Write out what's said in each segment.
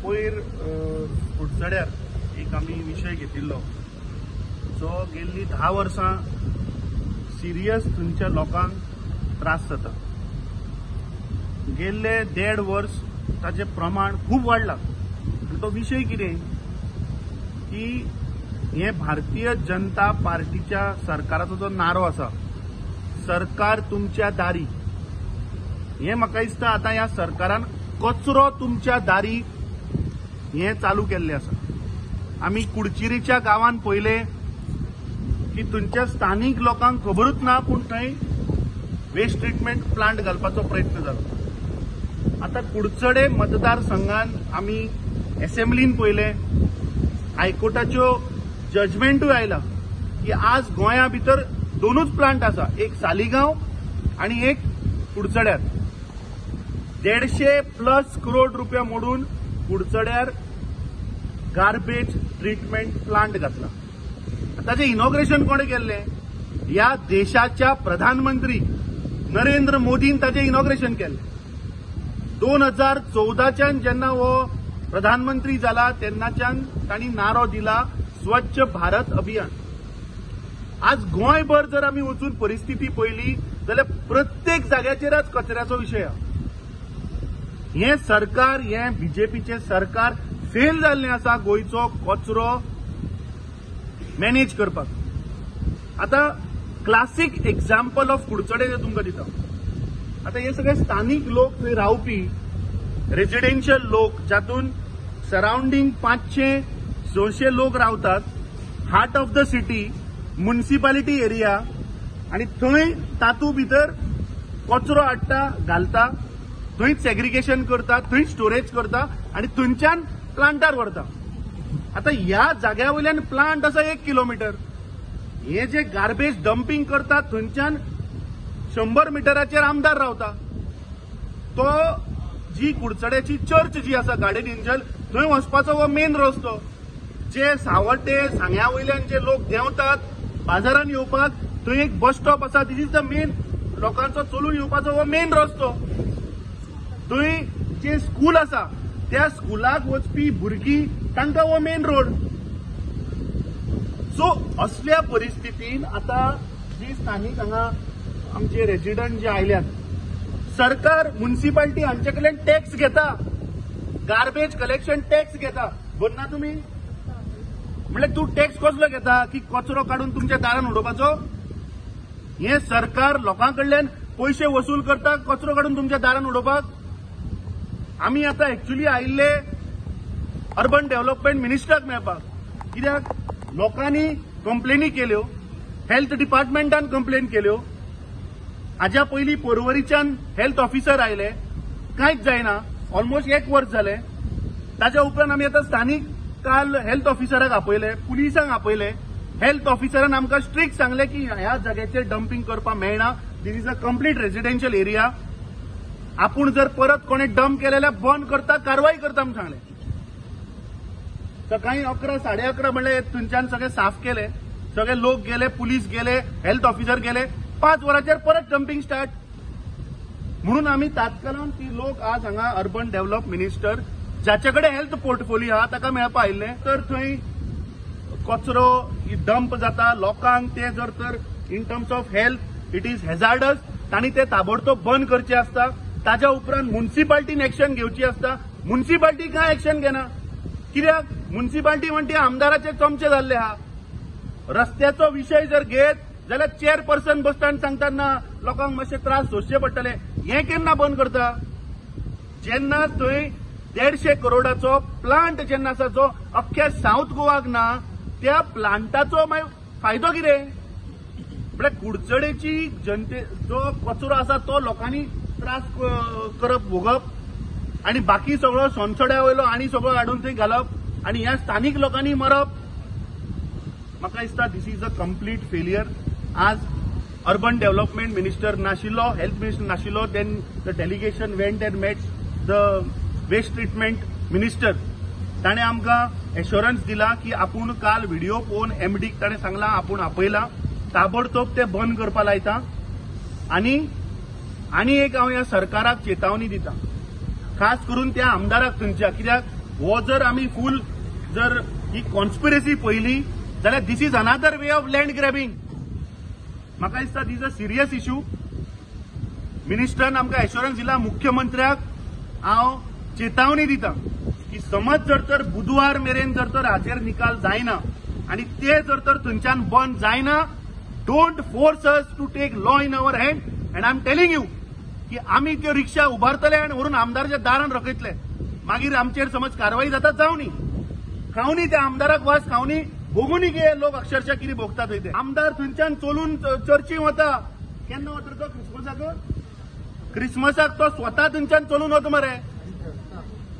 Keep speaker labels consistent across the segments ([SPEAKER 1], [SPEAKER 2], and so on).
[SPEAKER 1] पयर कुडचड्यार एक आमी विशय घेतिल्लो जो गेल्ली 10 वर्सां सिरियस थंयच्या लोकांक त्रास जाता। गेल्ले 1.5 वर्स ताचे प्रमाण खूब वाडला। तो विशय कितें की हे भारतीय जनता पार्टीच्या सरकाराचो जो नारो आसा, सरकार तुमच्या दारी, हे म्हाका दिसता आतां ह्या सरकारान कचरो तुमच्या दारी हे चालू केल्ले आसा। आमी कुडचिरीच्या गांवांत पळयले की थंयच्या स्थानीक लोकांक खबरूच ना, पूण थंय वेस्ट ट्रीटमेंट प्लांट घालपाचो प्रयत्न जालो। आता कुडचडे मतदारसंघात आमी असेंब्लीन पळयले, हायकोर्टाच्यो जजमेंटूय आयला की आज गोंया भितर 2च प्लांट आसा, एक सालिगांव आणि एक कुडचड्यार। 150+ करोड रुपया मोडून कुडचड्यार गार्बेज ट्रीटमेंट प्लांट घातला। ताचे इनॉग्रेशन कोणे केल्ले? या देशाच्या प्रधानमंत्री नरेंद्र मोदीन ताचे इनॉग्रेशन केले। 2014च्यान जेन्ना हो प्रधानमंत्री जाला तेन्नाच्यान तांणी नारो दिला स्वच्छ भारत अभियान। आज गोंयभर जर आमी वचून परिस्थिती पळयली जाल्यार प्रत्येक जाग्याचेरच कचऱ्याचो विशय आसा। हे सरकार, हे बीजेपीचे सरकार फेल जाल्ले आसा गोंयचो कचरो मॅनेज करपाक। आता क्लासिक एक्झाम्पल ऑफ कुडचडे तुमकां दिता। आता हे सगळे स्थानिक लोक थंय रावपी रेजिडेन्शियल लोक, जातून सराउंडिंग 500-600 लोक रावतात, heart of the city, municipality area, आणि थंय तातूं भितर कचरो हाडटा, घालता, थंयच सेग्रिगेशन करता, थंयच स्टोरेज करता आणि थंयच्यान प्लांटार व्हरता। आता ह्या जाग्या वयल्यान प्लांट आसा 1 किलोमीटर, हे जे गार्बेज डंपिंग करता थंयच्यान 100 मिटराचेर आमदार रावता। तो जी कुडचड्याची चर्च जी आसा गार्डन एंजल, थंय वचपाचो हो मेन रस्तो। जे सावड्डे सांग्या वयल्यान जे लोक देंवतात बाजारान येवपाक, थंय एक बस स्टॉप आसा, दिस इज द मेन लोकांचो चलून येवपाचो हो मेन रस्तो। थंय जे स्कूल आसा त्या स्कुलाक वचपी भुरगीं तांकां हो मेन रोड। सो असल्या परिस्थितीन आता जी स्थानिक हांगा आमचे रेजिडंट जे आयल्यात, सरकार म्युनिसिपालिटी हांचे कडल्यान टॅक्स घेता, गार्बेज कलेक्शन टॅक्स घेता, भरना तुमी? म्हणजे तू टॅक्स कसलो घेता की कचरो काढून तुमच्या दारान उडोवपाचो? हे सरकार लोकांकडल्यान पैसे वसूल करता कचरो काढून तुमच्या दारान उडोवपाक? आमी आता एक्चुअली आयिल्ले अर्बन डेव्हलपमेंट मिनिस्टराक मेळपाक, कित्याक लोकांनी कंप्लेनी केल्यो, हेल्थ डिपार्टमेंटान कंप्लेन केल्यो। हाज्या पयलीं पर्वरीच्यान हेल्थ ऑफिसर आयले, कांयच जायना, ऑलमोस्ट 1 वर्स जालें। ताच्या उपरांत आमी आतां स्थानीक काल हेल्थ ऑफिसराक आपयले, पुलिसांक आपयले। हेल्थ ऑफिसरान आमकां स्ट्रिक्ट सांगले की ह्या जाग्याचेर डंपिंग करपाक मेळना, this is a complete residential area. आपूण जर परत कोणी डंप केले जाल्यार बंद करता, कारवाई करता म्हणून सांगले। सकाळी 11, 11:30 म्हणले थंयच्यान सगळे साफ केले, सगळे लोक गेले, पुलीस गेले, हेल्थ ऑफिसर गेले, 5 वरांचेर परत डंपिंग स्टार्ट। म्हणून आमी तात्काळान ती लोक आज हांगा अर्बन डेव्हलप मिनिस्टर जाच्याकडे हेल्थ पोर्टफोलियो आहा ताका मेळपा आयिल्ले, तर थंय कचरो डंप जाता लोकांक, ते जर तर in terms of health it is hazardous, तांणी ते ताबडतोब बंद करचे आसता। ताच्या उपरांत म्युनिसिपालिटीन एक्शन घेवची आसता, म्युनिसिपालिटी कांय एक्शन घेना। कित्याक? म्युनिसिपालिटी म्हणटी आमदाराचे चमचे जाल्ले आहा। रस्त्याचो विशय जर घेत जाल्यार चेअरपर्सन बसताना सांगतात ना लोकांक मातशे त्रास सोंसचे पडटले, हे केन्ना बंद करता? जेन्ना थंय 150 करोडाचो प्लांट जेन्ना आसा जो अख्ख्या साऊथ गोवाक ना, त्या प्लांटाचो मागीर फायदो कितें? म्हणजे कुडचडेची जनते जो कचरो आसा तो लोकांनी त्रास करप भोगप, आणि बाकी सगळो सोनसड्या वयलो आनी सगळो हाडून थंय घालप, आणि ह्या स्थानिक लोकांनी मरप। म्हाका दिसता this is a complete failure. आज अर्बन डेव्हलपमेंट मिनिस्टर नाशिल्लो, हेल्थ मिनिस्टर नाशिल्लो, then the delegation went and met the waste treatment minister. ताणे आमकां एश्योरन्स दिला की आपूण काल व्हिडिओ पळोवन एमडीक ताणे सांगला आपूण आपयला, ताबडतोब ते बंद करपा लायता। आणि एक हांव ह्या सरकाराक चेतावणी दिता, खास करून त्या आमदाराक थंयच्या, कित्याक हो जर आमी फूल जर ही कॉन्स्पिरसी पळयली जाल्यार this is another way of land grabbing. म्हाका दिसता दीस अ सिरियस इश्यू. मिनिस्टरान आमकां एश्युरन्स दिला, मुख्यमंत्र्याक हांव चेतावणी दिता की समज जर तर बुधवार मेरेन जर तर हाचेर निकाल जायना आनी ते जर तर थंयच्यान बंद जायना, don't force us to take law in our hand. And I am telling you की आमी त्यो रिक्षा उबारतले आनी व्हरून आमदाराच्या दारान रकयतले. मागीर आमचेर समज कारवाई जाता जावनी, खावनी त्या आमदाराक वास खावनी, भोगुनी गे लोक अक्षरशः कितें भोगतात थंय ते. आमदार थंयच्यान चलून चर्ची वता. केन्ना वता तो क्रिसमसाक तो स्वता थंयच्यान चलून वता मरे,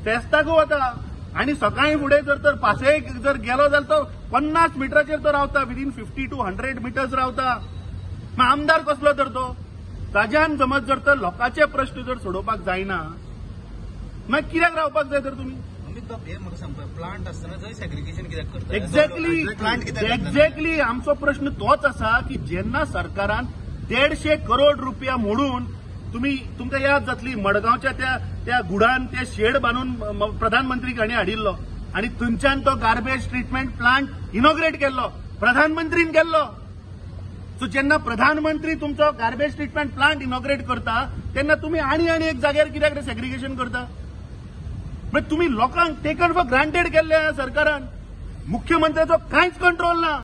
[SPEAKER 1] फेस्ताक वता. आनी सकाळी फुडें जर तर पासयेक जर गेलो जाल्यार तो 50 मिटराचेर तो रावता, विदीन 50 to 100 मिटर्स रावता. मागीर आमदार कसलो तर तो. ताज्यान समज जर तर लोकांचे प्रश्न जर सोडोवपाक जायना मागीर कित्याक रावपाक जाय तर तुमी.
[SPEAKER 2] प्लांट आसतना थंय सेग्रिगेशन कित्याक करता.
[SPEAKER 1] एक्झॅक्टली आमचो प्रश्न तोच आसा की जेन्ना सरकारान 150 करोड रुपया मोडून तुमकां याद जातली मडगांवच्या त्या गुडान ते शेड बांदून प्रधानमंत्री हांणी हाडिल्लो आनी थंयच्यान तो गार्बेज ट्रिटमेंट प्लांट इनॉग्रेट केल्लो प्रधानमंत्रीन केल्लो. सो जेन्ना प्रधानमंत्री तुमचो गार्बेज ट्रिटमेंट प्लांट इनॉग्रेट करता तेन्ना तुमी आनी एक जाग्यार कित्याक सेग्रिगेशन करता. तुम्ही लोकांक टेकन फॉर ग्रांटेड केल्ले सरकारान. मुख्यमंत्र्याचो कांयच कंट्रोल ना.